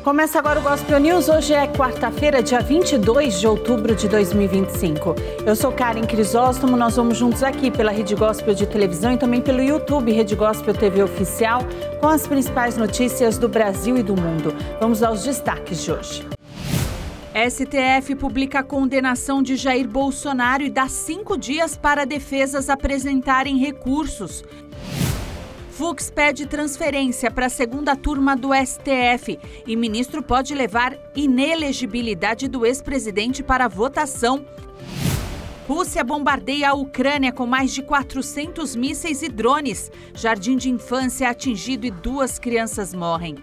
Começa agora o Gospel News. Hoje é quarta-feira, dia 22 de outubro de 2025. Eu sou Karen Crisóstomo, nós vamos juntos aqui pela Rede Gospel de televisão e também pelo YouTube Rede Gospel TV Oficial com as principais notícias do Brasil e do mundo. Vamos aos destaques de hoje. STF publica a condenação de Jair Bolsonaro e dá 5 dias para defesas apresentarem recursos. Fux pede transferência para a segunda turma do STF e ministro pode levar inelegibilidade do ex-presidente para votação. Rússia bombardeia a Ucrânia com mais de 400 mísseis e drones. Jardim de infância é atingido e 2 crianças morrem.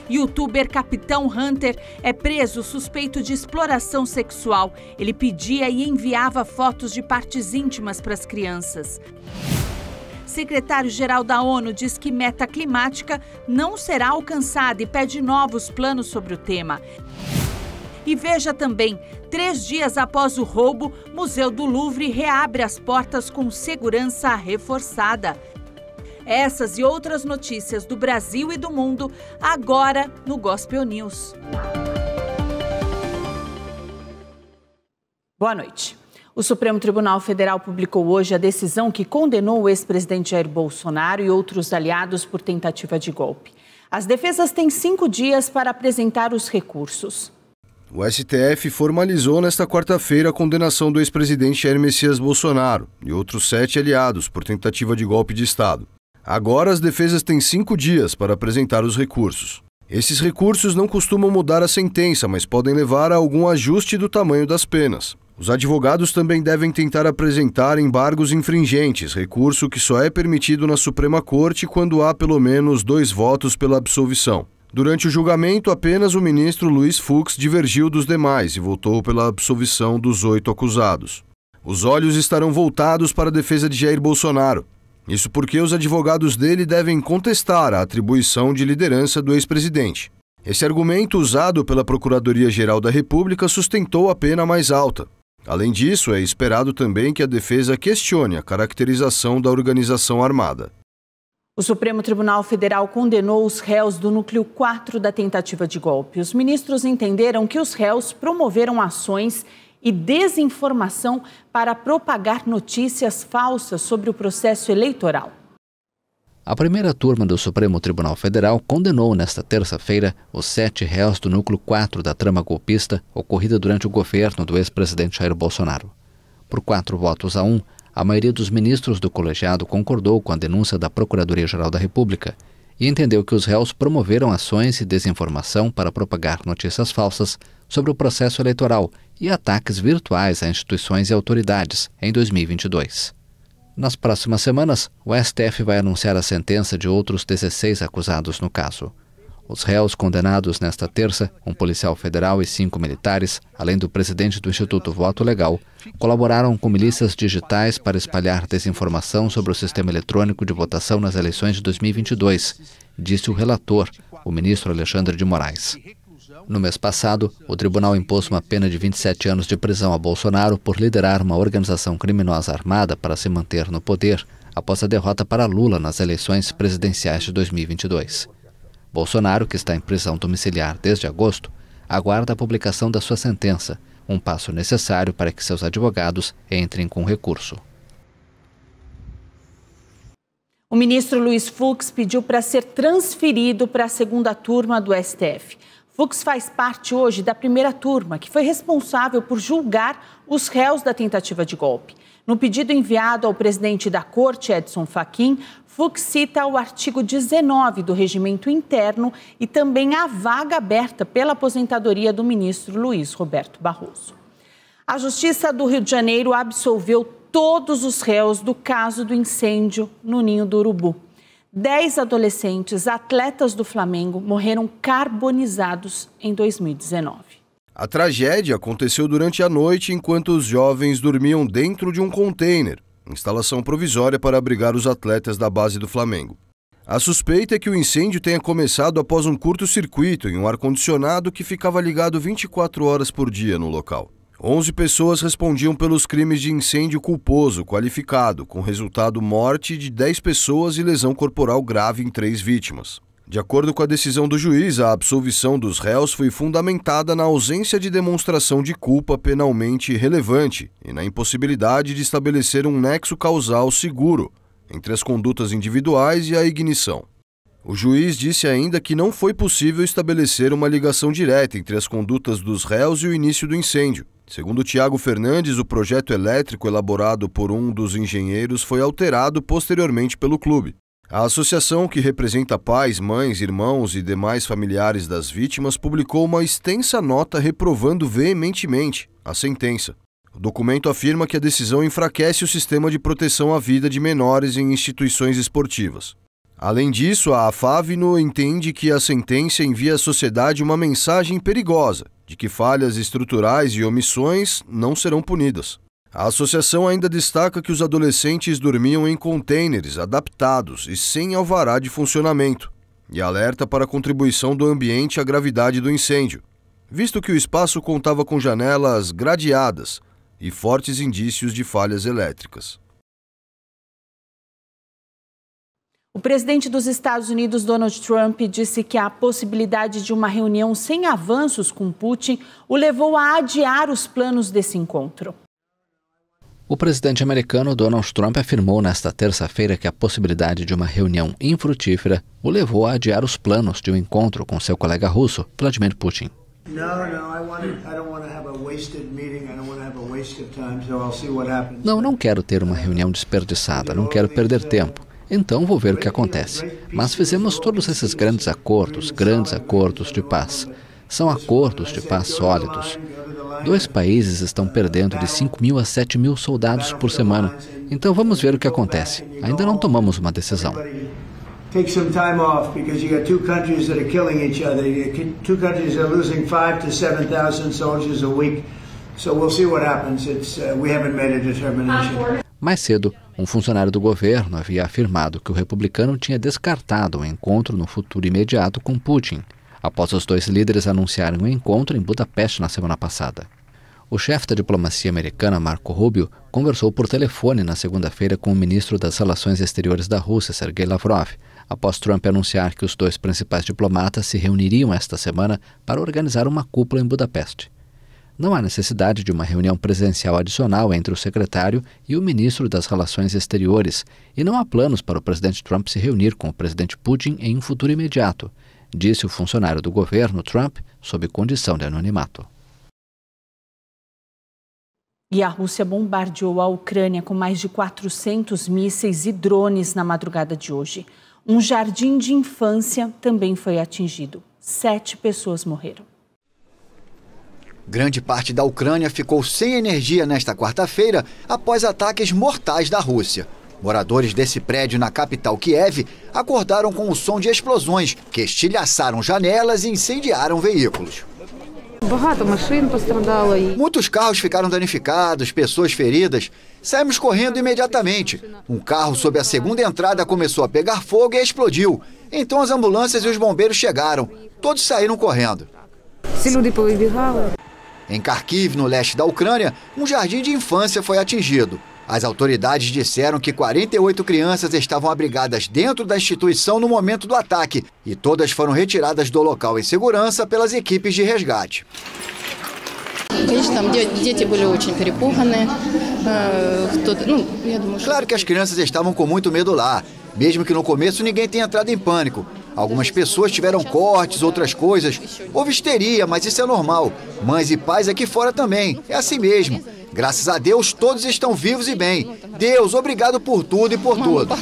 Youtuber Capitão Hunter é preso suspeito de exploração sexual. Ele pedia e enviava fotos de partes íntimas para as crianças. Secretário-geral da ONU diz que meta climática não será alcançada e pede novos planos sobre o tema. E veja também, 3 dias após o roubo, Museu do Louvre reabre as portas com segurança reforçada. Essas e outras notícias do Brasil e do mundo, agora no Gospel News. Boa noite. O Supremo Tribunal Federal publicou hoje a decisão que condenou o ex-presidente Jair Bolsonaro e outros aliados por tentativa de golpe. As defesas têm 5 dias para apresentar os recursos. O STF formalizou nesta quarta-feira a condenação do ex-presidente Jair Messias Bolsonaro e outros 7 aliados por tentativa de golpe de Estado. Agora as defesas têm 5 dias para apresentar os recursos. Esses recursos não costumam mudar a sentença, mas podem levar a algum ajuste do tamanho das penas. Os advogados também devem tentar apresentar embargos infringentes, recurso que só é permitido na Suprema Corte quando há pelo menos 2 votos pela absolvição. Durante o julgamento, apenas o ministro Luiz Fux divergiu dos demais e votou pela absolvição dos 8 acusados. Os olhos estarão voltados para a defesa de Jair Bolsonaro. Isso porque os advogados dele devem contestar a atribuição de liderança do ex-presidente. Esse argumento, usado pela Procuradoria-Geral da República, sustentou a pena mais alta. Além disso, é esperado também que a defesa questione a caracterização da organização armada. O Supremo Tribunal Federal condenou os réus do núcleo 4 da tentativa de golpe. Os ministros entenderam que os réus promoveram ações e desinformação para propagar notícias falsas sobre o processo eleitoral. A primeira turma do Supremo Tribunal Federal condenou nesta terça-feira os 7 réus do núcleo 4 da trama golpista ocorrida durante o governo do ex-presidente Jair Bolsonaro. Por 4 votos a 1, a maioria dos ministros do colegiado concordou com a denúncia da Procuradoria-Geral da República e entendeu que os réus promoveram ações e desinformação para propagar notícias falsas sobre o processo eleitoral e ataques virtuais a instituições e autoridades em 2022. Nas próximas semanas, o STF vai anunciar a sentença de outros 16 acusados no caso. Os réus condenados nesta terça, um policial federal e 5 militares, além do presidente do Instituto Voto Legal, colaboraram com milícias digitais para espalhar desinformação sobre o sistema eletrônico de votação nas eleições de 2022, disse o relator, o ministro Alexandre de Moraes. No mês passado, o tribunal impôs uma pena de 27 anos de prisão a Bolsonaro por liderar uma organização criminosa armada para se manter no poder após a derrota para Lula nas eleições presidenciais de 2022. Bolsonaro, que está em prisão domiciliar desde agosto, aguarda a publicação da sua sentença, um passo necessário para que seus advogados entrem com recurso. O ministro Luiz Fux pediu para ser transferido para a segunda turma do STF. Fux faz parte hoje da primeira turma, que foi responsável por julgar os réus da tentativa de golpe. No pedido enviado ao presidente da Corte, Edson Fachin, Fux cita o artigo 19 do Regimento Interno e também a vaga aberta pela aposentadoria do ministro Luiz Roberto Barroso. A Justiça do Rio de Janeiro absolveu todos os réus do caso do incêndio no Ninho do Urubu. 10 adolescentes atletas do Flamengo morreram carbonizados em 2019. A tragédia aconteceu durante a noite enquanto os jovens dormiam dentro de um container, instalação provisória para abrigar os atletas da base do Flamengo. A suspeita é que o incêndio tenha começado após um curto-circuito em um ar-condicionado que ficava ligado 24 horas por dia no local. 11 pessoas respondiam pelos crimes de incêndio culposo qualificado, com resultado morte de 10 pessoas e lesão corporal grave em 3 vítimas. De acordo com a decisão do juiz, a absolvição dos réus foi fundamentada na ausência de demonstração de culpa penalmente relevante e na impossibilidade de estabelecer um nexo causal seguro entre as condutas individuais e a ignição. O juiz disse ainda que não foi possível estabelecer uma ligação direta entre as condutas dos réus e o início do incêndio. Segundo Tiago Fernandes, o projeto elétrico elaborado por um dos engenheiros foi alterado posteriormente pelo clube. A associação, que representa pais, mães, irmãos e demais familiares das vítimas, publicou uma extensa nota reprovando veementemente a sentença. O documento afirma que a decisão enfraquece o sistema de proteção à vida de menores em instituições esportivas. Além disso, a Afavno entende que a sentença envia à sociedade uma mensagem perigosa de que falhas estruturais e omissões não serão punidas. A associação ainda destaca que os adolescentes dormiam em contêineres adaptados e sem alvará de funcionamento, e alerta para a contribuição do ambiente à gravidade do incêndio, visto que o espaço contava com janelas gradeadas e fortes indícios de falhas elétricas. O presidente dos Estados Unidos, Donald Trump, disse que a possibilidade de uma reunião sem avanços com Putin o levou a adiar os planos desse encontro. O presidente americano Donald Trump afirmou nesta terça-feira que a possibilidade de uma reunião infrutífera o levou a adiar os planos de um encontro com seu colega russo, Vladimir Putin. Não quero ter uma reunião desperdiçada, não quero perder tempo. Então vou ver o que acontece. Mas fizemos todos esses grandes acordos de paz. São acordos de paz sólidos. 2 países estão perdendo de 5.000 a 7.000 soldados por semana. Então vamos ver o que acontece. Ainda não tomamos uma decisão. Take some time off because you got 2 countries that are killing each other. 2 countries that are losing 5,000 to 7,000 soldiers a week. So we'll see what happens. We haven't made a determination. Mais cedo, um funcionário do governo havia afirmado que o republicano tinha descartado um encontro no futuro imediato com Putin, após os 2 líderes anunciarem um encontro em Budapeste na semana passada. O chefe da diplomacia americana, Marco Rubio, conversou por telefone na segunda-feira com o ministro das Relações Exteriores da Rússia, Sergei Lavrov, após Trump anunciar que os 2 principais diplomatas se reuniriam esta semana para organizar uma cúpula em Budapeste. Não há necessidade de uma reunião presencial adicional entre o secretário e o ministro das Relações Exteriores, e não há planos para o presidente Trump se reunir com o presidente Putin em um futuro imediato, disse o funcionário do governo Trump, sob condição de anonimato. E a Rússia bombardeou a Ucrânia com mais de 400 mísseis e drones na madrugada de hoje. Um jardim de infância também foi atingido. 7 pessoas morreram. Grande parte da Ucrânia ficou sem energia nesta quarta-feira após ataques mortais da Rússia. Moradores desse prédio na capital Kiev acordaram com o som de explosões que estilhaçaram janelas e incendiaram veículos. Muitos carros ficaram danificados, pessoas feridas. Saímos correndo imediatamente. Um carro sob a segunda entrada começou a pegar fogo e explodiu. Então as ambulâncias e os bombeiros chegaram. Todos saíram correndo. Em Kharkiv, no leste da Ucrânia, um jardim de infância foi atingido. As autoridades disseram que 48 crianças estavam abrigadas dentro da instituição no momento do ataque e todas foram retiradas do local em segurança pelas equipes de resgate. Claro que as crianças estavam com muito medo lá, mesmo que no começo ninguém tenha entrado em pânico. Algumas pessoas tiveram cortes, outras coisas. Houve histeria, mas isso é normal. Mães e pais aqui fora também. É assim mesmo. Graças a Deus, todos estão vivos e bem. Deus, obrigado por tudo e por tudo.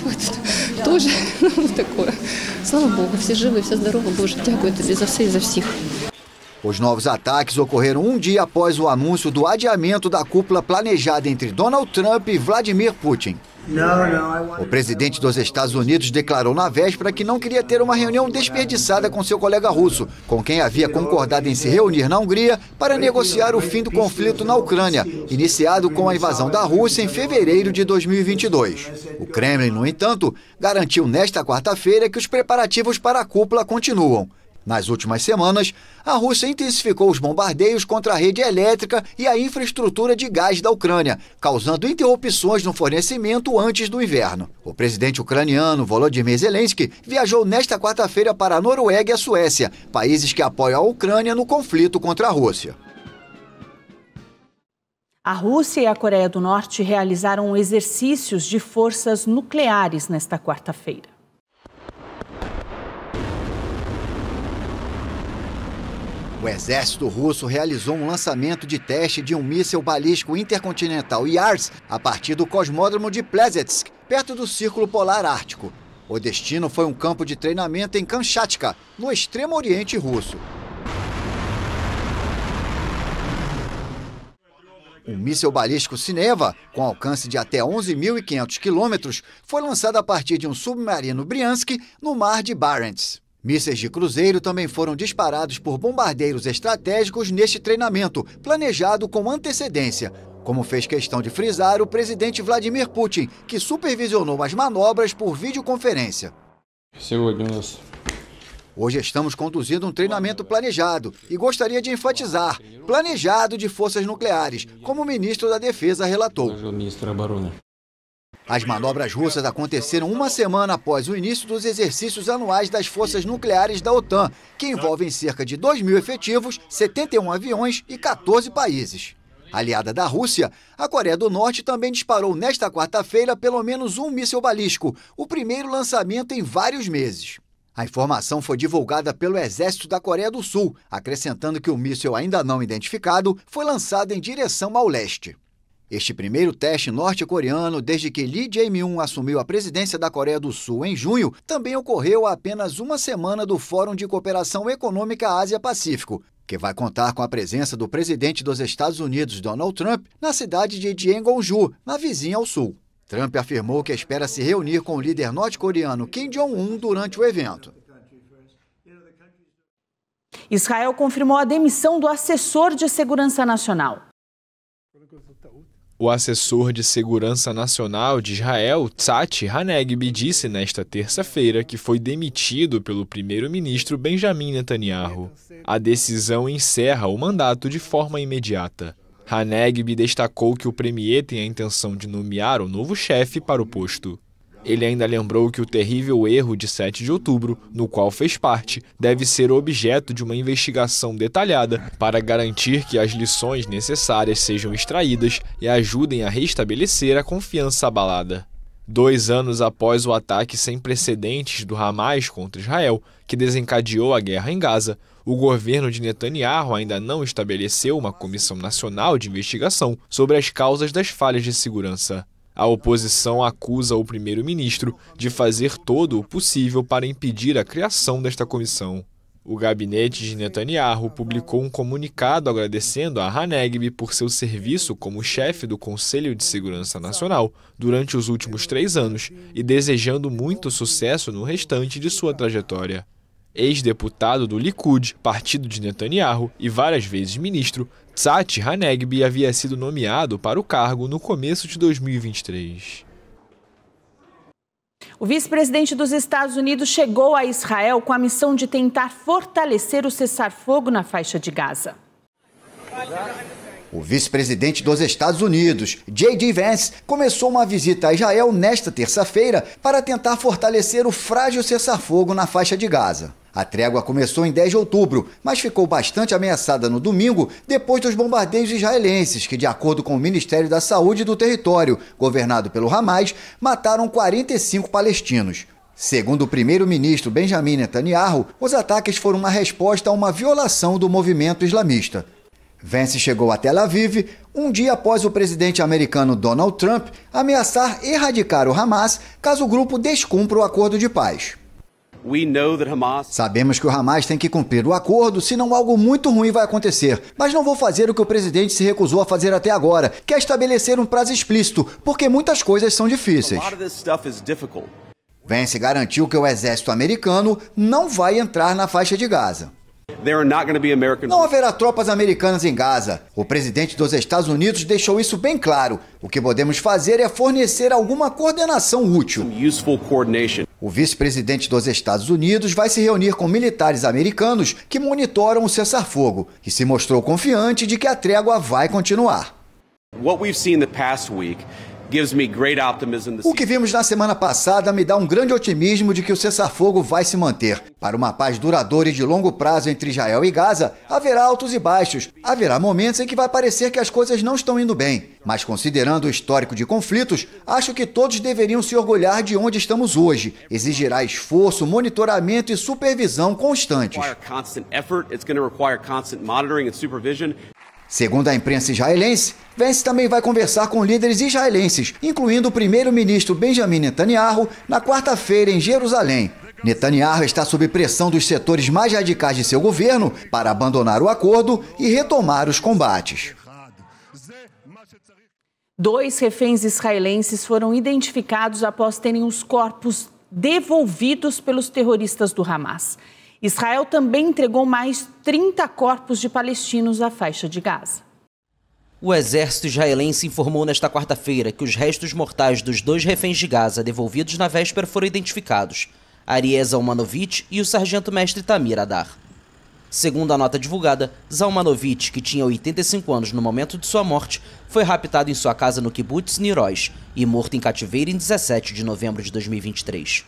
Os novos ataques ocorreram um dia após o anúncio do adiamento da cúpula planejada entre Donald Trump e Vladimir Putin. O presidente dos Estados Unidos declarou na véspera que não queria ter uma reunião desperdiçada com seu colega russo, com quem havia concordado em se reunir na Hungria para negociar o fim do conflito na Ucrânia, iniciado com a invasão da Rússia em fevereiro de 2022. O Kremlin, no entanto, garantiu nesta quarta-feira que os preparativos para a cúpula continuam. Nas últimas semanas, a Rússia intensificou os bombardeios contra a rede elétrica e a infraestrutura de gás da Ucrânia, causando interrupções no fornecimento antes do inverno. O presidente ucraniano Volodymyr Zelensky viajou nesta quarta-feira para a Noruega e a Suécia, países que apoiam a Ucrânia no conflito contra a Rússia. A Rússia e a Coreia do Norte realizaram exercícios de forças nucleares nesta quarta-feira. O exército russo realizou um lançamento de teste de um míssil balístico intercontinental Yars a partir do cosmódromo de Plesetsk, perto do Círculo Polar Ártico. O destino foi um campo de treinamento em Kamchatka, no extremo oriente russo. O míssil balístico Sineva, com alcance de até 11.500 quilômetros, foi lançado a partir de um submarino Bryansk no mar de Barents. Mísseis de cruzeiro também foram disparados por bombardeiros estratégicos neste treinamento, planejado com antecedência, como fez questão de frisar o presidente Vladimir Putin, que supervisionou as manobras por videoconferência. Hoje estamos conduzindo um treinamento planejado e gostaria de enfatizar, planejado de forças nucleares, como o ministro da Defesa relatou. As manobras russas aconteceram uma semana após o início dos exercícios anuais das forças nucleares da OTAN, que envolvem cerca de 2.000 efetivos, 71 aviões e 14 países. Aliada da Rússia, a Coreia do Norte também disparou nesta quarta-feira pelo menos um míssil balístico, o primeiro lançamento em vários meses. A informação foi divulgada pelo Exército da Coreia do Sul, acrescentando que o míssil ainda não identificado foi lançado em direção ao leste. Este primeiro teste norte-coreano, desde que Lee Jae-myung assumiu a presidência da Coreia do Sul em junho, também ocorreu há apenas uma semana do Fórum de Cooperação Econômica Ásia-Pacífico, que vai contar com a presença do presidente dos Estados Unidos, Donald Trump, na cidade de Jeonju, na vizinha ao sul. Trump afirmou que espera se reunir com o líder norte-coreano Kim Jong-un durante o evento. Israel confirmou a demissão do assessor de segurança nacional. O assessor de Segurança Nacional de Israel, Tzati Hanegbi, disse nesta terça-feira que foi demitido pelo primeiro-ministro Benjamin Netanyahu. A decisão encerra o mandato de forma imediata. Hanegbi destacou que o premier tem a intenção de nomear o novo chefe para o posto. Ele ainda lembrou que o terrível erro de 7 de outubro, no qual fez parte, deve ser objeto de uma investigação detalhada para garantir que as lições necessárias sejam extraídas e ajudem a restabelecer a confiança abalada. 2 anos após o ataque sem precedentes do Hamas contra Israel, que desencadeou a guerra em Gaza, o governo de Netanyahu ainda não estabeleceu uma comissão nacional de investigação sobre as causas das falhas de segurança. A oposição acusa o primeiro-ministro de fazer todo o possível para impedir a criação desta comissão. O gabinete de Netanyahu publicou um comunicado agradecendo a Hanegbi por seu serviço como chefe do Conselho de Segurança Nacional durante os últimos 3 anos e desejando muito sucesso no restante de sua trajetória. Ex-deputado do Likud, partido de Netanyahu, e várias vezes ministro, Tzati Hanegbi havia sido nomeado para o cargo no começo de 2023. O vice-presidente dos Estados Unidos chegou a Israel com a missão de tentar fortalecer o cessar-fogo na faixa de Gaza. O vice-presidente dos Estados Unidos, J.D. Vance, começou uma visita a Israel nesta terça-feira para tentar fortalecer o frágil cessar-fogo na faixa de Gaza. A trégua começou em 10 de outubro, mas ficou bastante ameaçada no domingo depois dos bombardeios israelenses que, de acordo com o Ministério da Saúde do território, governado pelo Hamas, mataram 45 palestinos. Segundo o primeiro-ministro Benjamin Netanyahu, os ataques foram uma resposta a uma violação do movimento islamista. Vance chegou a Tel Aviv um dia após o presidente americano Donald Trump ameaçar erradicar o Hamas caso o grupo descumpra o acordo de paz. Sabemos que o Hamas tem que cumprir o acordo, senão algo muito ruim vai acontecer. Mas não vou fazer o que o presidente se recusou a fazer até agora, que é estabelecer um prazo explícito, porque muitas coisas são difíceis. Vance garantiu que o exército americano não vai entrar na faixa de Gaza. Não haverá tropas americanas em Gaza. O presidente dos Estados Unidos deixou isso bem claro. O que podemos fazer é fornecer alguma coordenação útil. O vice-presidente dos Estados Unidos vai se reunir com militares americanos que monitoram o cessar-fogo e se mostrou confiante de que a trégua vai continuar. O que vimos na semana passada me dá um grande otimismo de que o cessar-fogo vai se manter. Para uma paz duradoura e de longo prazo entre Israel e Gaza, haverá altos e baixos. Haverá momentos em que vai parecer que as coisas não estão indo bem. Mas considerando o histórico de conflitos, acho que todos deveriam se orgulhar de onde estamos hoje. Exigirá esforço, monitoramento e supervisão constantes. Segundo a imprensa israelense, Vance também vai conversar com líderes israelenses, incluindo o primeiro-ministro Benjamin Netanyahu, na quarta-feira em Jerusalém. Netanyahu está sob pressão dos setores mais radicais de seu governo para abandonar o acordo e retomar os combates. 2 reféns israelenses foram identificados após terem os corpos devolvidos pelos terroristas do Hamas. Israel também entregou mais 30 corpos de palestinos à faixa de Gaza. O exército israelense informou nesta quarta-feira que os restos mortais dos 2 reféns de Gaza devolvidos na véspera foram identificados, Arieh Zalmanovich e o sargento-mestre Tamir Adar. Segundo a nota divulgada, Zalmanovich, que tinha 85 anos no momento de sua morte, foi raptado em sua casa no kibbutz Niroz e morto em cativeiro em 17 de novembro de 2023.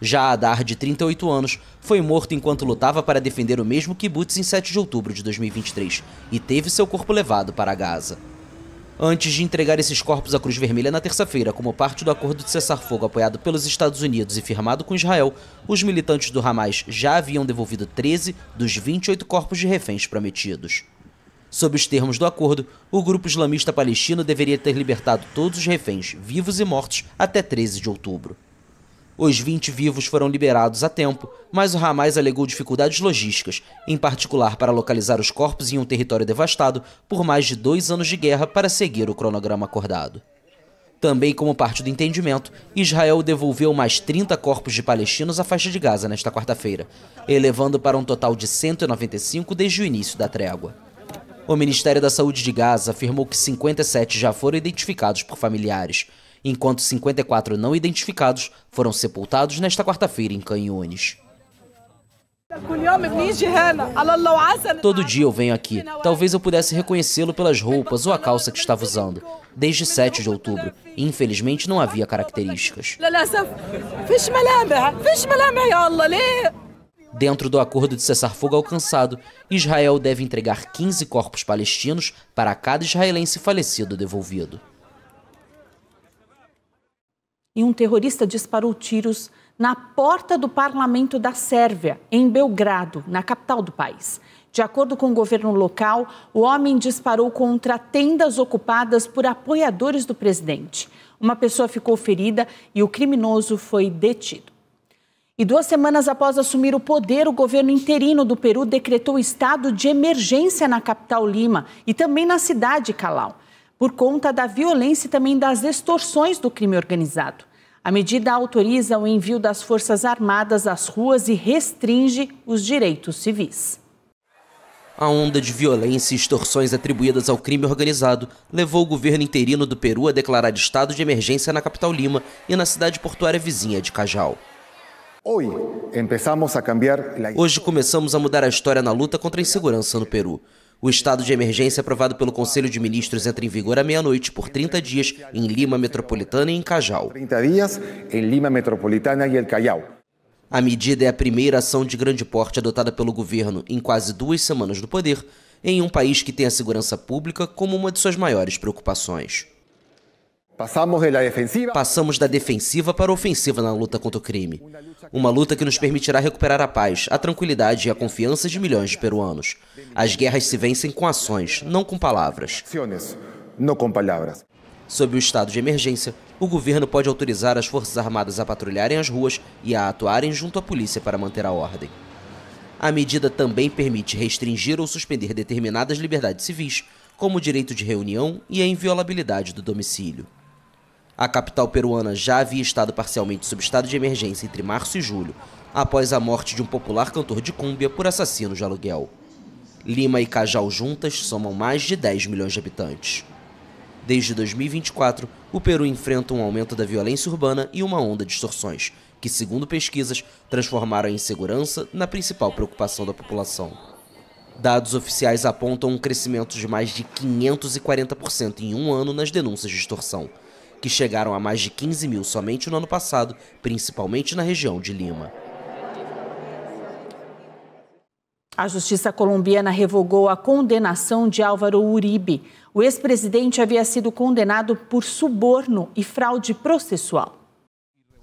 Já Adar, de 38 anos, foi morto enquanto lutava para defender o mesmo kibbutz em 7 de outubro de 2023 e teve seu corpo levado para Gaza. Antes de entregar esses corpos à Cruz Vermelha na terça-feira como parte do acordo de cessar-fogo apoiado pelos Estados Unidos e firmado com Israel, os militantes do Hamas já haviam devolvido 13 dos 28 corpos de reféns prometidos. Sob os termos do acordo, o grupo islamista palestino deveria ter libertado todos os reféns, vivos e mortos, até 13 de outubro. Os 20 vivos foram liberados a tempo, mas o Hamas alegou dificuldades logísticas, em particular para localizar os corpos em um território devastado por mais de 2 anos de guerra para seguir o cronograma acordado. Também como parte do entendimento, Israel devolveu mais 30 corpos de palestinos à faixa de Gaza nesta quarta-feira, elevando para um total de 195 desde o início da trégua. O Ministério da Saúde de Gaza afirmou que 57 já foram identificados por familiares, enquanto 54 não identificados foram sepultados nesta quarta-feira em Khan Yunis. Todo dia eu venho aqui. Talvez eu pudesse reconhecê-lo pelas roupas ou a calça que estava usando. Desde 7 de outubro. Infelizmente não havia características. Dentro do acordo de cessar-fogo alcançado, Israel deve entregar 15 corpos palestinos para cada israelense falecido devolvido. E um terrorista disparou tiros na porta do parlamento da Sérvia, em Belgrado, na capital do país. De acordo com o governo local, o homem disparou contra tendas ocupadas por apoiadores do presidente. Uma pessoa ficou ferida e o criminoso foi detido. E 2 semanas após assumir o poder, o governo interino do Peru decretou estado de emergência na capital Lima e também na cidade Callao, por conta da violência e também das extorsões do crime organizado. A medida autoriza o envio das Forças Armadas às ruas e restringe os direitos civis. A onda de violência e extorsões atribuídas ao crime organizado levou o governo interino do Peru a declarar estado de emergência na capital Lima e na cidade portuária vizinha de Callao. Hoje começamos a mudar a história na luta contra a insegurança no Peru. O estado de emergência aprovado pelo Conselho de Ministros entra em vigor à meia-noite por 30 dias em Lima Metropolitana e em Callao. A medida é a primeira ação de grande porte adotada pelo governo em quase 2 semanas no poder, em um país que tem a segurança pública como uma de suas maiores preocupações. Passamos da defensiva para a ofensiva na luta contra o crime. Uma luta que nos permitirá recuperar a paz, a tranquilidade e a confiança de milhões de peruanos. As guerras se vencem com ações, não com palavras. Sob o estado de emergência, o governo pode autorizar as Forças Armadas a patrulharem as ruas e a atuarem junto à polícia para manter a ordem. A medida também permite restringir ou suspender determinadas liberdades civis, como o direito de reunião e a inviolabilidade do domicílio. A capital peruana já havia estado parcialmente sob estado de emergência entre março e julho, após a morte de um popular cantor de cúmbia por assassino de aluguel. Lima e Cajal juntas somam mais de 10 milhões de habitantes. Desde 2024, o Peru enfrenta um aumento da violência urbana e uma onda de extorsões, que, segundo pesquisas, transformaram a insegurança na principal preocupação da população. Dados oficiais apontam um crescimento de mais de 540% em um ano nas denúncias de extorsão, que chegaram a mais de 15 mil somente no ano passado, principalmente na região de Lima. A justiça colombiana revogou a condenação de Álvaro Uribe. O ex-presidente havia sido condenado por suborno e fraude processual.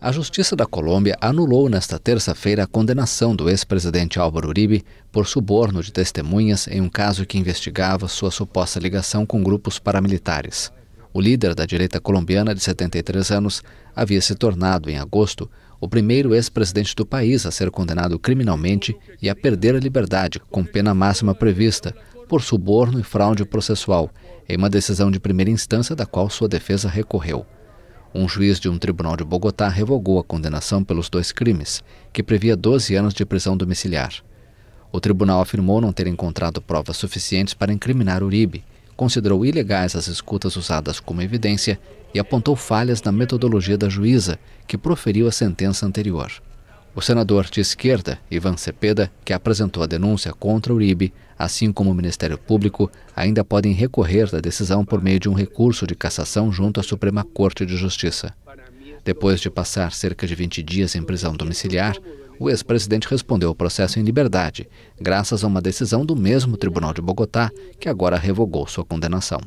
A Justiça da Colômbia anulou nesta terça-feira a condenação do ex-presidente Álvaro Uribe por suborno de testemunhas em um caso que investigava sua suposta ligação com grupos paramilitares. O líder da direita colombiana, de 73 anos, havia se tornado, em agosto, o primeiro ex-presidente do país a ser condenado criminalmente e a perder a liberdade, com pena máxima prevista, por suborno e fraude processual, em uma decisão de primeira instância da qual sua defesa recorreu. Um juiz de um tribunal de Bogotá revogou a condenação pelos dois crimes, que previa 12 anos de prisão domiciliar. O tribunal afirmou não ter encontrado provas suficientes para incriminar Uribe, considerou ilegais as escutas usadas como evidência e apontou falhas na metodologia da juíza, que proferiu a sentença anterior. O senador de esquerda, Ivan Cepeda, que apresentou a denúncia contra Uribe, assim como o Ministério Público, ainda podem recorrer da decisão por meio de um recurso de cassação junto à Suprema Corte de Justiça. Depois de passar cerca de 20 dias em prisão domiciliar, o ex-presidente respondeu ao processo em liberdade, graças a uma decisão do mesmo Tribunal de Bogotá, que agora revogou sua condenação.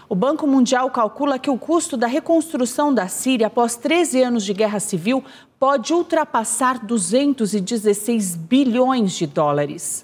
O Banco Mundial calcula que o custo da reconstrução da Síria após 13 anos de guerra civil pode ultrapassar 216 bilhões de dólares.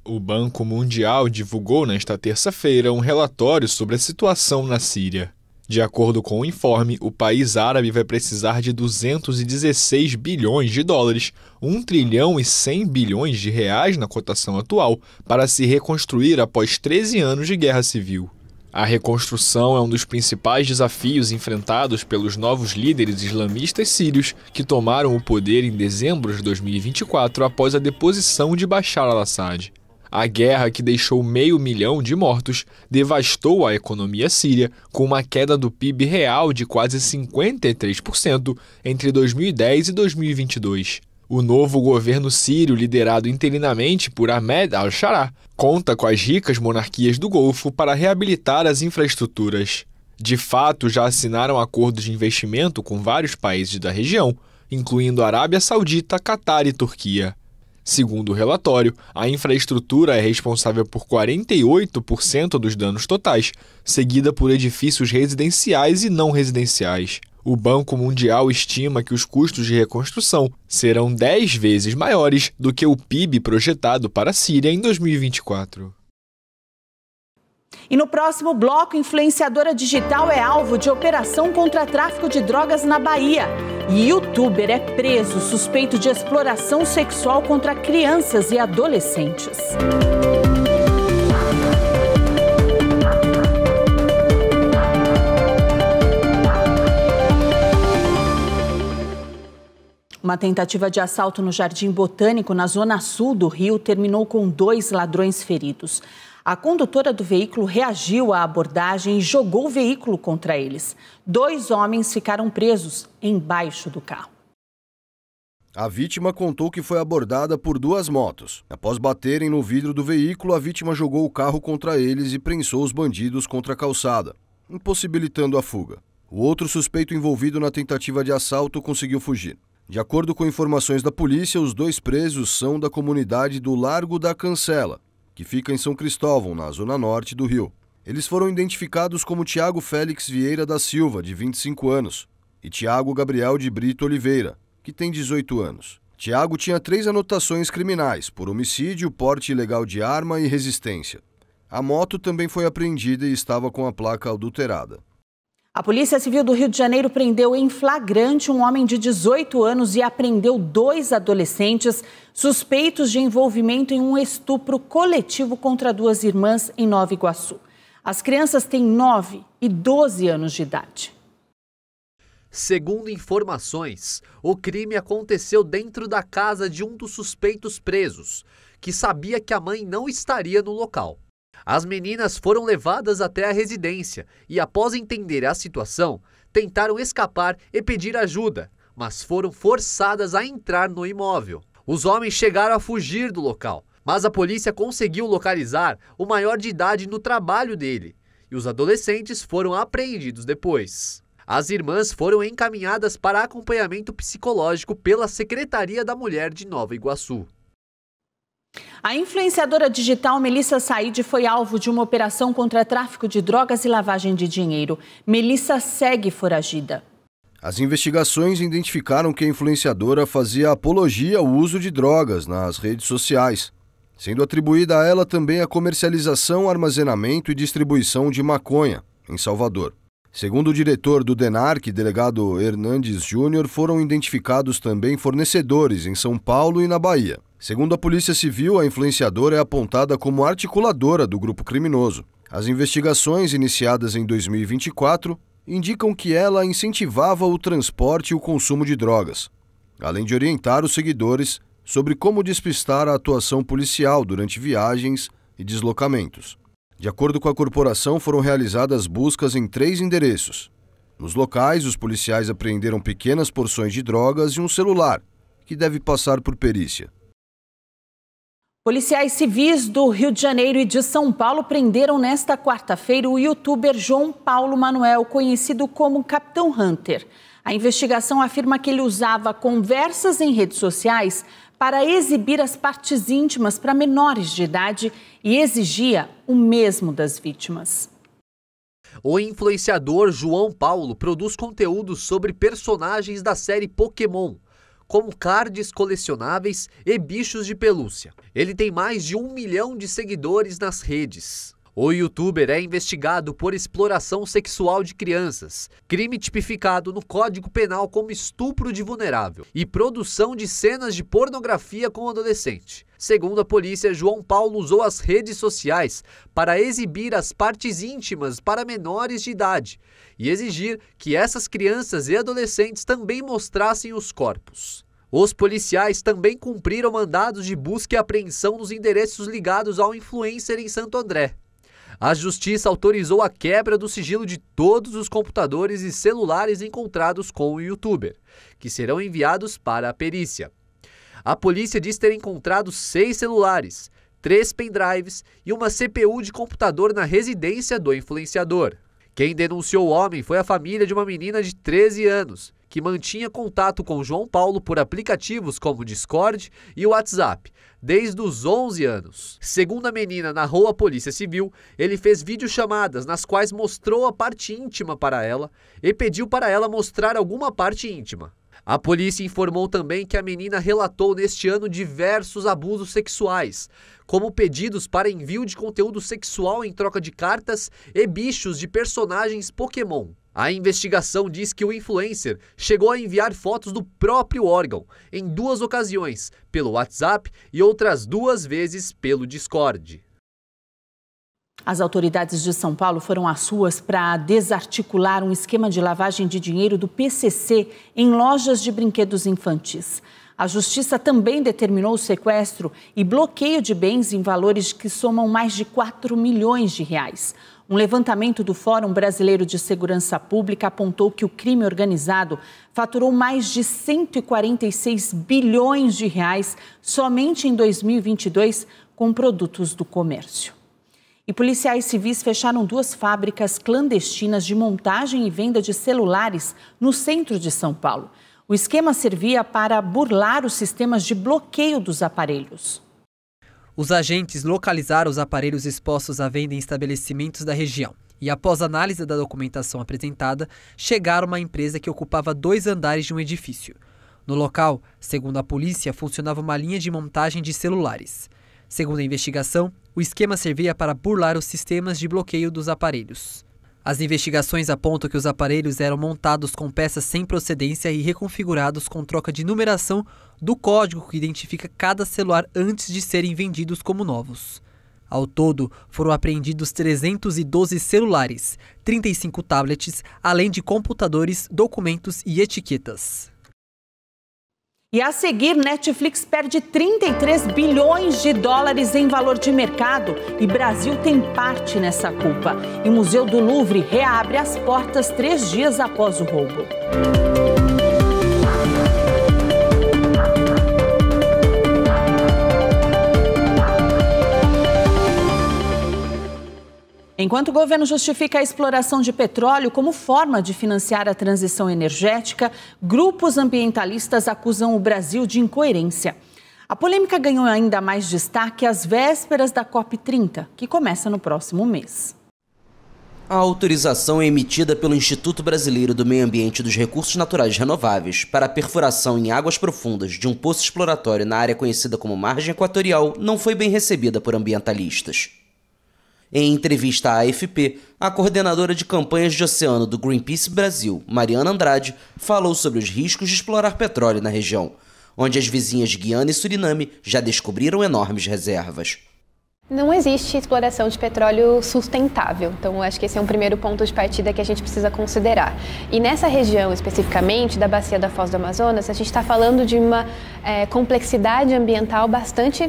O Banco Mundial divulgou nesta terça-feira um relatório sobre a situação na Síria. De acordo com o informe, o país árabe vai precisar de 216 bilhões de dólares, 1 trilhão e 100 bilhões de reais na cotação atual, para se reconstruir após 13 anos de guerra civil. A reconstrução é um dos principais desafios enfrentados pelos novos líderes islamistas sírios que tomaram o poder em dezembro de 2024 após a deposição de Bashar al-Assad. A guerra, que deixou 500 mil de mortos, devastou a economia síria, com uma queda do PIB real de quase 53% entre 2010 e 2022. O novo governo sírio, liderado interinamente por Ahmed al-Sharaa, conta com as ricas monarquias do Golfo para reabilitar as infraestruturas. De fato, já assinaram acordos de investimento com vários países da região, incluindo Arábia Saudita, Catar e Turquia. Segundo o relatório, a infraestrutura é responsável por 48% dos danos totais, seguida por edifícios residenciais e não residenciais. O Banco Mundial estima que os custos de reconstrução serão 10 vezes maiores do que o PIB projetado para a Síria em 2024. E no próximo bloco, influenciadora digital é alvo de operação contra tráfico de drogas na Bahia. E youtuber é preso suspeito de exploração sexual contra crianças e adolescentes. Uma tentativa de assalto no Jardim Botânico, na zona sul do Rio, terminou com 2 ladrões feridos. A condutora do veículo reagiu à abordagem e jogou o veículo contra eles. 2 homens ficaram presos embaixo do carro. A vítima contou que foi abordada por 2 motos. Após baterem no vidro do veículo, a vítima jogou o carro contra eles e prensou os bandidos contra a calçada, impossibilitando a fuga. O outro suspeito envolvido na tentativa de assalto conseguiu fugir. De acordo com informações da polícia, os 2 presos são da comunidade do Largo da Cancela, que fica em São Cristóvão, na zona norte do Rio. Eles foram identificados como Tiago Félix Vieira da Silva, de 25 anos, e Tiago Gabriel de Brito Oliveira, que tem 18 anos. Tiago tinha 3 anotações criminais, por homicídio, porte ilegal de arma e resistência. A moto também foi apreendida e estava com a placa adulterada. A Polícia Civil do Rio de Janeiro prendeu em flagrante um homem de 18 anos e apreendeu 2 adolescentes suspeitos de envolvimento em um estupro coletivo contra 2 irmãs em Nova Iguaçu. As crianças têm 9 e 12 anos de idade. Segundo informações, o crime aconteceu dentro da casa de um dos suspeitos presos, que sabia que a mãe não estaria no local. As meninas foram levadas até a residência e, após entender a situação, tentaram escapar e pedir ajuda, mas foram forçadas a entrar no imóvel. Os homens chegaram a fugir do local, mas a polícia conseguiu localizar o maior de idade no trabalho dele, e os adolescentes foram apreendidos depois. As irmãs foram encaminhadas para acompanhamento psicológico pela Secretaria da Mulher de Nova Iguaçu. A influenciadora digital Melissa Said foi alvo de uma operação contra tráfico de drogas e lavagem de dinheiro. Melissa segue foragida. As investigações identificaram que a influenciadora fazia apologia ao uso de drogas nas redes sociais, sendo atribuída a ela também a comercialização, armazenamento e distribuição de maconha, em Salvador. Segundo o diretor do DENARC, delegado Hernandes Júnior, foram identificados também fornecedores em São Paulo e na Bahia. Segundo a Polícia Civil, a influenciadora é apontada como articuladora do grupo criminoso. As investigações, iniciadas em 2024, indicam que ela incentivava o transporte e o consumo de drogas, além de orientar os seguidores sobre como despistar a atuação policial durante viagens e deslocamentos. De acordo com a corporação, foram realizadas buscas em 3 endereços. Nos locais, os policiais apreenderam pequenas porções de drogas e um celular, que deve passar por perícia. Policiais civis do Rio de Janeiro e de São Paulo prenderam nesta quarta-feira o youtuber João Paulo Manuel, conhecido como Capitão Hunter. A investigação afirma que ele usava conversas em redes sociais para exibir as partes íntimas para menores de idade e exigia o mesmo das vítimas. O influenciador João Paulo produz conteúdos sobre personagens da série Pokémon, como cards colecionáveis e bichos de pelúcia. Ele tem mais de 1 milhão de seguidores nas redes. O youtuber é investigado por exploração sexual de crianças, crime tipificado no Código Penal como estupro de vulnerável, e produção de cenas de pornografia com adolescente. Segundo a polícia, João Paulo usou as redes sociais para exibir as partes íntimas para menores de idade e exigir que essas crianças e adolescentes também mostrassem os corpos. Os policiais também cumpriram mandados de busca e apreensão nos endereços ligados ao influencer em Santo André. A justiça autorizou a quebra do sigilo de todos os computadores e celulares encontrados com o youtuber, que serão enviados para a perícia. A polícia diz ter encontrado 6 celulares, 3 pendrives e uma CPU de computador na residência do influenciador. Quem denunciou o homem foi a família de uma menina de 13 anos, que mantinha contato com João Paulo por aplicativos como Discord e WhatsApp, desde os 11 anos. Segundo a menina narrou à Polícia Civil, ele fez videochamadas nas quais mostrou a parte íntima para ela e pediu para ela mostrar alguma parte íntima. A polícia informou também que a menina relatou neste ano diversos abusos sexuais, como pedidos para envio de conteúdo sexual em troca de cartas e bichos de personagens Pokémon. A investigação diz que o influencer chegou a enviar fotos do próprio órgão, em 2 ocasiões, pelo WhatsApp e outras 2 vezes pelo Discord. As autoridades de São Paulo foram às ruas para desarticular um esquema de lavagem de dinheiro do PCC em lojas de brinquedos infantis. A Justiça também determinou o sequestro e bloqueio de bens em valores que somam mais de 4 milhões de reais. Um levantamento do Fórum Brasileiro de Segurança Pública apontou que o crime organizado faturou mais de 146 bilhões de reais somente em 2022 com produtos do comércio. E policiais civis fecharam 2 fábricas clandestinas de montagem e venda de celulares no centro de São Paulo. O esquema servia para burlar os sistemas de bloqueio dos aparelhos. Os agentes localizaram os aparelhos expostos à venda em estabelecimentos da região e, após análise da documentação apresentada, chegaram a uma empresa que ocupava 2 andares de um edifício. No local, segundo a polícia, funcionava uma linha de montagem de celulares. Segundo a investigação, o esquema servia para burlar os sistemas de bloqueio dos aparelhos. As investigações apontam que os aparelhos eram montados com peças sem procedência e reconfigurados com troca de numeração do código que identifica cada celular antes de serem vendidos como novos. Ao todo, foram apreendidos 312 celulares, 35 tablets, além de computadores, documentos e etiquetas. E a seguir, Netflix perde 33 bilhões de dólares em valor de mercado e Brasil tem parte nessa culpa. E o Museu do Louvre reabre as portas 3 dias após o roubo. Enquanto o governo justifica a exploração de petróleo como forma de financiar a transição energética, grupos ambientalistas acusam o Brasil de incoerência. A polêmica ganhou ainda mais destaque às vésperas da COP30, que começa no próximo mês. A autorização é emitida pelo Instituto Brasileiro do Meio Ambiente e dos Recursos Naturais Renováveis para a perfuração em águas profundas de um poço exploratório na área conhecida como Margem Equatorial não foi bem recebida por ambientalistas. Em entrevista à AFP, a coordenadora de campanhas de oceano do Greenpeace Brasil, Mariana Andrade, falou sobre os riscos de explorar petróleo na região, onde as vizinhas Guiana e Suriname já descobriram enormes reservas. Não existe exploração de petróleo sustentável, então acho que esse é um primeiro ponto de partida que a gente precisa considerar. E nessa região especificamente, da bacia da Foz do Amazonas, a gente está falando de uma complexidade ambiental bastante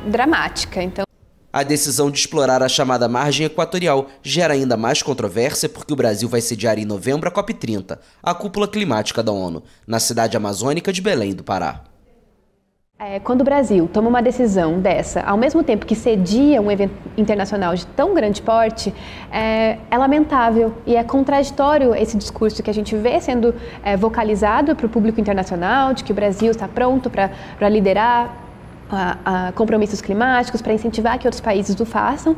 dramática. Então, a decisão de explorar a chamada Margem Equatorial gera ainda mais controvérsia porque o Brasil vai sediar em novembro a COP30, a cúpula climática da ONU, na cidade amazônica de Belém do Pará. Quando o Brasil toma uma decisão dessa, ao mesmo tempo que cedia um evento internacional de tão grande porte, é lamentável e é contraditório esse discurso que a gente vê sendo vocalizado para o público internacional, de que o Brasil está pronto para liderar a compromissos climáticos, para incentivar que outros países o façam.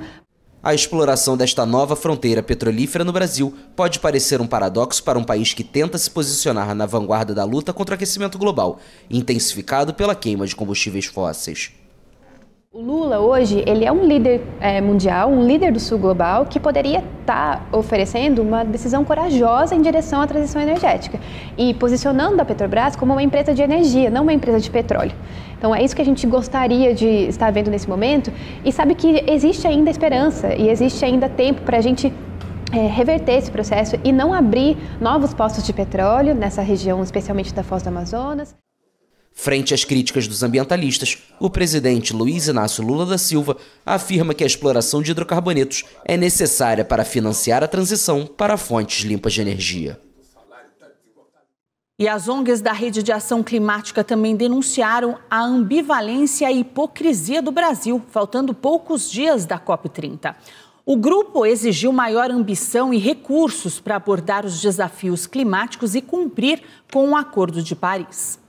A exploração desta nova fronteira petrolífera no Brasil pode parecer um paradoxo para um país que tenta se posicionar na vanguarda da luta contra o aquecimento global, intensificado pela queima de combustíveis fósseis. O Lula hoje, ele é um líder mundial, um líder do sul global, que poderia estar oferecendo uma decisão corajosa em direção à transição energética e posicionando a Petrobras como uma empresa de energia, não uma empresa de petróleo. Então é isso que a gente gostaria de estar vendo nesse momento e sabe que existe ainda esperança e existe ainda tempo para a gente reverter esse processo e não abrir novos poços de petróleo nessa região, especialmente da Foz do Amazonas. Frente às críticas dos ambientalistas, o presidente Luiz Inácio Lula da Silva afirma que a exploração de hidrocarbonetos é necessária para financiar a transição para fontes limpas de energia. E as ONGs da Rede de Ação Climática também denunciaram a ambivalência e hipocrisia do Brasil, faltando poucos dias da COP30. O grupo exigiu maior ambição e recursos para abordar os desafios climáticos e cumprir com o Acordo de Paris.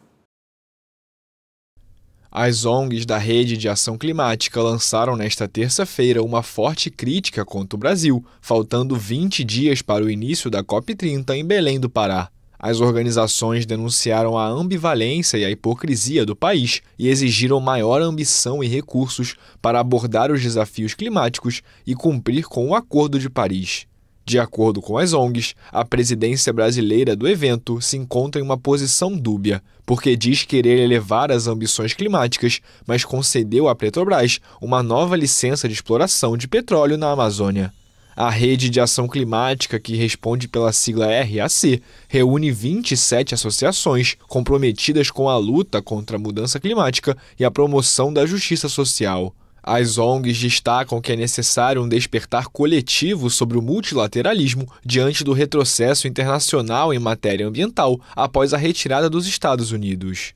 As ONGs da Rede de Ação Climática lançaram nesta terça-feira uma forte crítica contra o Brasil, faltando 20 dias para o início da COP30 em Belém do Pará. As organizações denunciaram a ambivalência e a hipocrisia do país e exigiram maior ambição e recursos para abordar os desafios climáticos e cumprir com o Acordo de Paris. De acordo com as ONGs, a presidência brasileira do evento se encontra em uma posição dúbia, porque diz querer elevar as ambições climáticas, mas concedeu à Petrobras uma nova licença de exploração de petróleo na Amazônia. A Rede de Ação Climática, que responde pela sigla RAC, reúne 27 associações comprometidas com a luta contra a mudança climática e a promoção da justiça social. As ONGs destacam que é necessário um despertar coletivo sobre o multilateralismo diante do retrocesso internacional em matéria ambiental após a retirada dos Estados Unidos.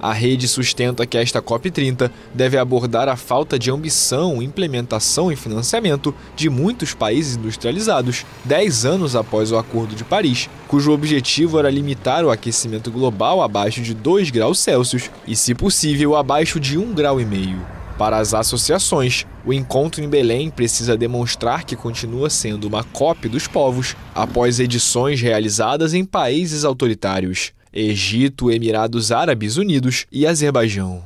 A rede sustenta que esta COP30 deve abordar a falta de ambição, implementação e financiamento de muitos países industrializados 10 anos após o Acordo de Paris, cujo objetivo era limitar o aquecimento global abaixo de 2 graus Celsius e, se possível, abaixo de 1,5 graus. Para as associações, o encontro em Belém precisa demonstrar que continua sendo uma COP dos povos após edições realizadas em países autoritários: Egito, Emirados Árabes Unidos e Azerbaijão.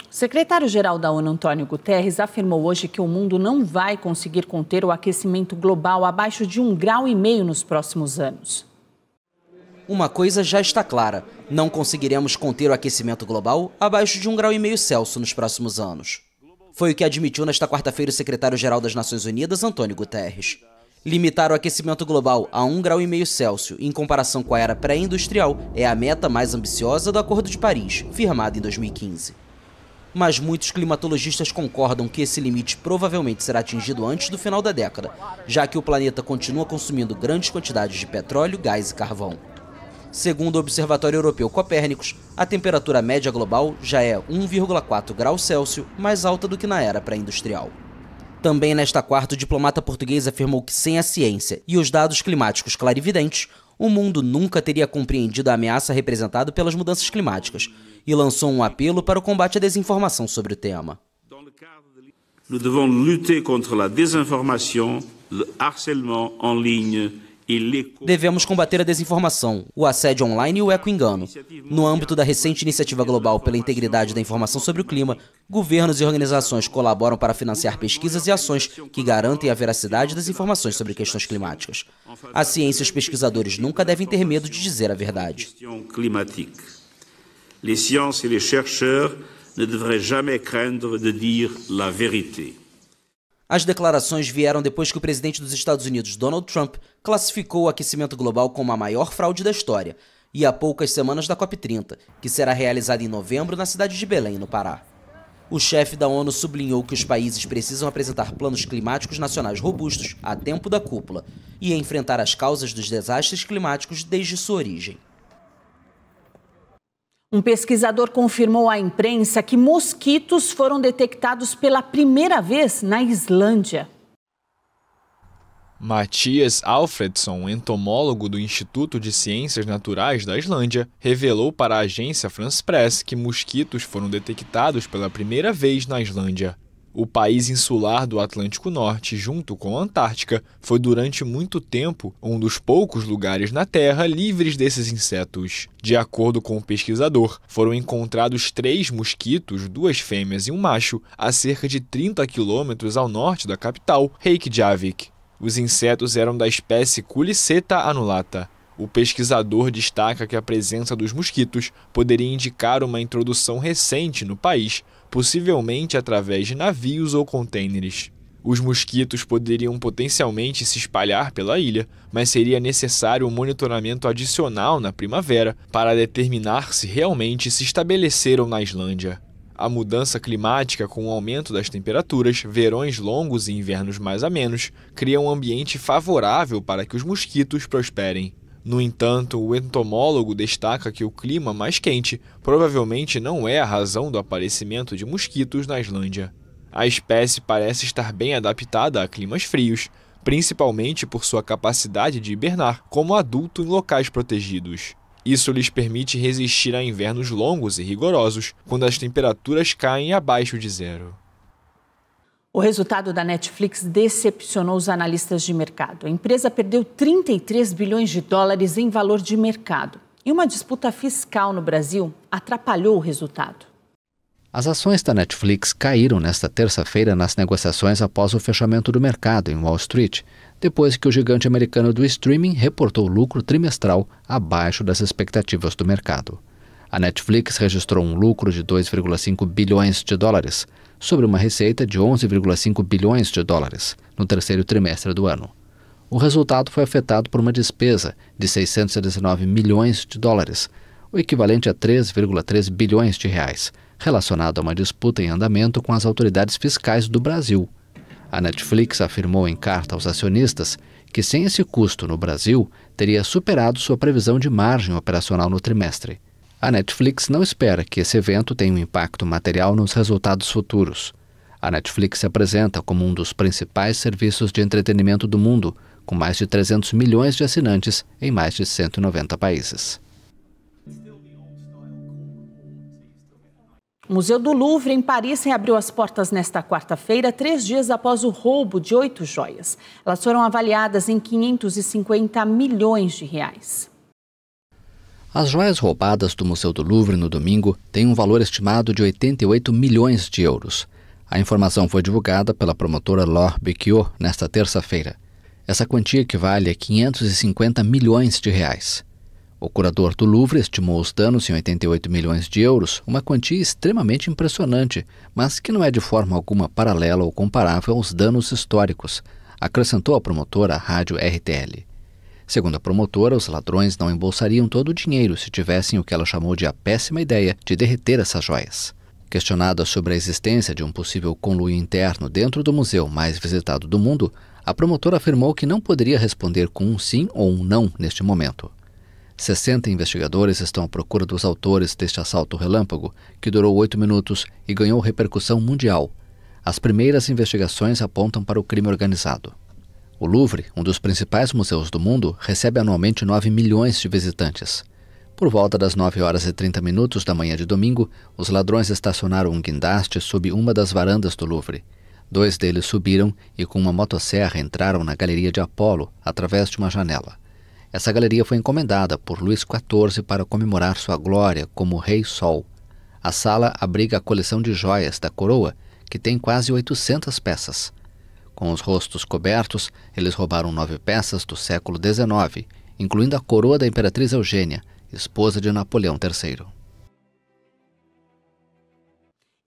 O secretário-geral da ONU, Antônio Guterres, afirmou hoje que o mundo não vai conseguir conter o aquecimento global abaixo de 1,5 graus nos próximos anos. Uma coisa já está clara: não conseguiremos conter o aquecimento global abaixo de 1,5 graus Celsius nos próximos anos. Foi o que admitiu nesta quarta-feira o secretário-geral das Nações Unidas, Antônio Guterres. Limitar o aquecimento global a 1,5 graus Celsius em comparação com a era pré-industrial é a meta mais ambiciosa do Acordo de Paris, firmado em 2015. Mas muitos climatologistas concordam que esse limite provavelmente será atingido antes do final da década, já que o planeta continua consumindo grandes quantidades de petróleo, gás e carvão. Segundo o Observatório Europeu Copérnicos, a temperatura média global já é 1,4 graus Celsius mais alta do que na era pré-industrial. Também nesta quarta, o diplomata português afirmou que sem a ciência e os dados climáticos clarividentes, o mundo nunca teria compreendido a ameaça representada pelas mudanças climáticas e lançou um apelo para o combate à desinformação sobre o tema. Nous devons lutter contre la désinformation, le harcèlement en ligne. Devemos combater a desinformação, o assédio online e o eco-engano. No âmbito da recente iniciativa global pela integridade da informação sobre o clima, governos e organizações colaboram para financiar pesquisas e ações que garantem a veracidade das informações sobre questões climáticas. A ciência e os pesquisadores nunca devem ter medo de dizer a verdade. Les sciences et les chercheurs ne devraient jamais craindre de dire la vérité. As declarações vieram depois que o presidente dos Estados Unidos, Donald Trump, classificou o aquecimento global como a maior fraude da história, e há poucas semanas da COP30, que será realizada em novembro na cidade de Belém, no Pará. O chefe da ONU sublinhou que os países precisam apresentar planos climáticos nacionais robustos a tempo da cúpula e enfrentar as causas dos desastres climáticos desde sua origem. Um pesquisador confirmou à imprensa que mosquitos foram detectados pela primeira vez na Islândia. Mattias Alfredsson, entomólogo do Instituto de Ciências Naturais da Islândia, revelou para a agência France Press que mosquitos foram detectados pela primeira vez na Islândia. O país insular do Atlântico Norte, junto com a Antártica, foi durante muito tempo um dos poucos lugares na Terra livres desses insetos. De acordo com o pesquisador, foram encontrados 3 mosquitos, 2 fêmeas e um macho, a cerca de 30 quilômetros ao norte da capital, Reykjavik. Os insetos eram da espécie Culiceta anulata. O pesquisador destaca que a presença dos mosquitos poderia indicar uma introdução recente no país, possivelmente através de navios ou contêineres. Os mosquitos poderiam potencialmente se espalhar pela ilha, mas seria necessário um monitoramento adicional na primavera para determinar se realmente se estabeleceram na Islândia. A mudança climática, com o aumento das temperaturas, verões longos e invernos mais amenos, cria um ambiente favorável para que os mosquitos prosperem. No entanto, o entomólogo destaca que o clima mais quente provavelmente não é a razão do aparecimento de mosquitos na Islândia. A espécie parece estar bem adaptada a climas frios, principalmente por sua capacidade de hibernar como adulto em locais protegidos. Isso lhes permite resistir a invernos longos e rigorosos, quando as temperaturas caem abaixo de zero. O resultado da Netflix decepcionou os analistas de mercado. A empresa perdeu 33 bilhões de dólares em valor de mercado. E uma disputa fiscal no Brasil atrapalhou o resultado. As ações da Netflix caíram nesta terça-feira nas negociações após o fechamento do mercado em Wall Street, depois que o gigante americano do streaming reportou lucro trimestral abaixo das expectativas do mercado. A Netflix registrou um lucro de 2,5 bilhões de dólares, sobre uma receita de 11,5 bilhões de dólares no terceiro trimestre do ano. O resultado foi afetado por uma despesa de 619 milhões de dólares, o equivalente a 3,3 bilhões de reais, relacionado a uma disputa em andamento com as autoridades fiscais do Brasil. A Netflix afirmou em carta aos acionistas que, sem esse custo no Brasil, teria superado sua previsão de margem operacional no trimestre. A Netflix não espera que esse evento tenha um impacto material nos resultados futuros. A Netflix se apresenta como um dos principais serviços de entretenimento do mundo, com mais de 300 milhões de assinantes em mais de 190 países. O Museu do Louvre, em Paris, reabriu as portas nesta quarta-feira, 3 dias após o roubo de 8 joias. Elas foram avaliadas em 550 milhões de reais. As joias roubadas do Museu do Louvre no domingo têm um valor estimado de 88 milhões de euros. A informação foi divulgada pela promotora Laure Becquiot nesta terça-feira. Essa quantia equivale a 550 milhões de reais. O curador do Louvre estimou os danos em 88 milhões de euros, uma quantia extremamente impressionante, mas que não é de forma alguma paralela ou comparável aos danos históricos, acrescentou a promotora à rádio RTL. Segundo a promotora, os ladrões não embolsariam todo o dinheiro se tivessem o que ela chamou de a péssima ideia de derreter essas joias. Questionada sobre a existência de um possível conluio interno dentro do museu mais visitado do mundo, a promotora afirmou que não poderia responder com um sim ou um não neste momento. 60 investigadores estão à procura dos autores deste assalto relâmpago, que durou 8 minutos e ganhou repercussão mundial. As primeiras investigações apontam para o crime organizado. O Louvre, um dos principais museus do mundo, recebe anualmente 9 milhões de visitantes. Por volta das 9h30 da manhã de domingo, os ladrões estacionaram um guindaste sob uma das varandas do Louvre. 2 deles subiram e com uma motosserra entraram na Galeria de Apolo, através de uma janela. Essa galeria foi encomendada por Luís XIV para comemorar sua glória como Rei Sol. A sala abriga a coleção de joias da coroa, que tem quase 800 peças. Com os rostos cobertos, eles roubaram 9 peças do século XIX, incluindo a coroa da Imperatriz Eugênia, esposa de Napoleão III.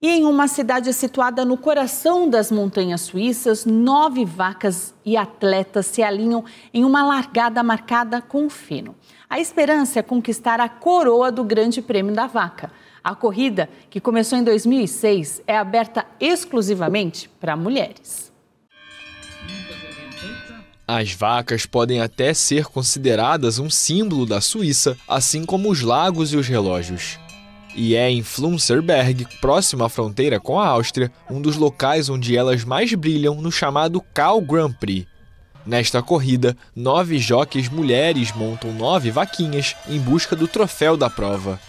E em uma cidade situada no coração das montanhas suíças, 9 vacas e atletas se alinham em uma largada marcada com fino. A esperança é conquistar a coroa do Grande Prêmio da Vaca. A corrida, que começou em 2006, é aberta exclusivamente para mulheres. As vacas podem até ser consideradas um símbolo da Suíça, assim como os lagos e os relógios. E é em Flumserberg, próximo à fronteira com a Áustria, um dos locais onde elas mais brilham no chamado Cal Grand Prix. Nesta corrida, 9 jockeys mulheres montam 9 vaquinhas em busca do troféu da prova.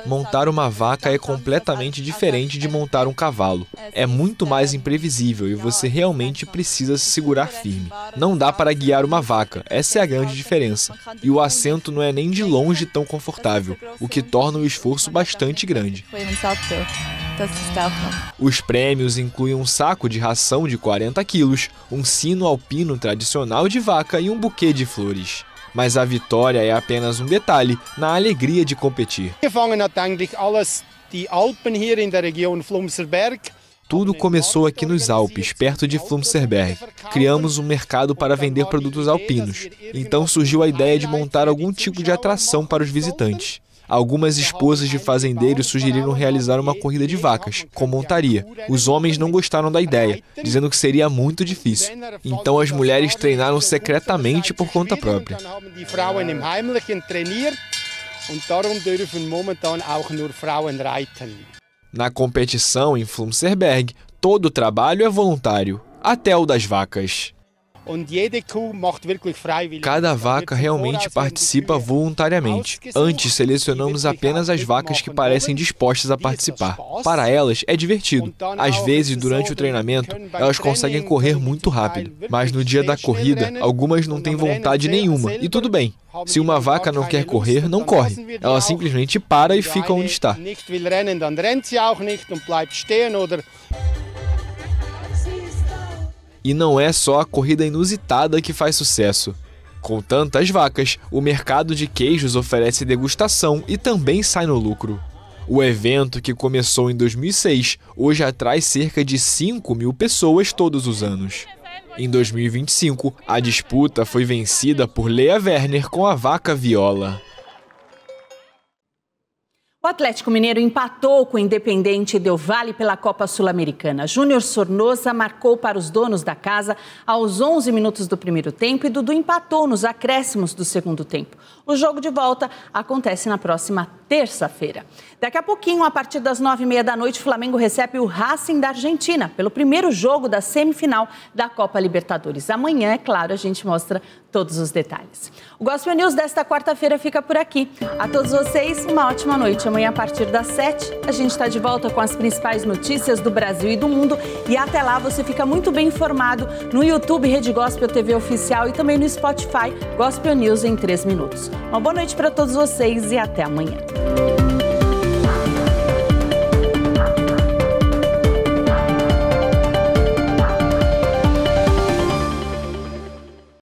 Montar uma vaca é completamente diferente de montar um cavalo. É muito mais imprevisível e você realmente precisa se segurar firme. Não dá para guiar uma vaca, essa é a grande diferença. E o assento não é nem de longe tão confortável, o que torna o esforço bastante grande. Os prêmios incluem um saco de ração de 40 quilos, um sino alpino tradicional de vaca e um buquê de flores. Mas a vitória é apenas um detalhe na alegria de competir. Tudo começou aqui nos Alpes, perto de Flumserberg. Criamos um mercado para vender produtos alpinos. Então surgiu a ideia de montar algum tipo de atração para os visitantes. Algumas esposas de fazendeiros sugeriram realizar uma corrida de vacas, com montaria. Os homens não gostaram da ideia, dizendo que seria muito difícil. Então as mulheres treinaram secretamente por conta própria. Na competição em Flumserberg, todo o trabalho é voluntário, até o das vacas. Cada vaca realmente participa voluntariamente. Antes, selecionamos apenas as vacas que parecem dispostas a participar. Para elas, é divertido. Às vezes, durante o treinamento, elas conseguem correr muito rápido. Mas no dia da corrida, algumas não têm vontade nenhuma. E tudo bem. Se uma vaca não quer correr, não corre. Ela simplesmente para e fica onde está. E não é só a corrida inusitada que faz sucesso. Com tantas vacas, o mercado de queijos oferece degustação e também sai no lucro. O evento, que começou em 2006, hoje atrai cerca de 5.000 pessoas todos os anos. Em 2025, a disputa foi vencida por Lea Werner com a vaca Viola. O Atlético Mineiro empatou com o Independente Del Valle pela Copa Sul-Americana. Júnior Sornosa marcou para os donos da casa aos 11 minutos do primeiro tempo e Dudu empatou nos acréscimos do segundo tempo. O jogo de volta acontece na próxima terça-feira. Daqui a pouquinho, a partir das 9h30 da noite, o Flamengo recebe o Racing da Argentina pelo primeiro jogo da semifinal da Copa Libertadores. Amanhã, é claro, a gente mostra todos os detalhes. O Gospel News desta quarta-feira fica por aqui. A todos vocês, uma ótima noite. Amanhã, a partir das 7h, a gente está de volta com as principais notícias do Brasil e do mundo. E até lá, você fica muito bem informado no YouTube Rede Gospel TV Oficial e também no Spotify Gospel News em 3 minutos. Uma boa noite para todos vocês e até amanhã.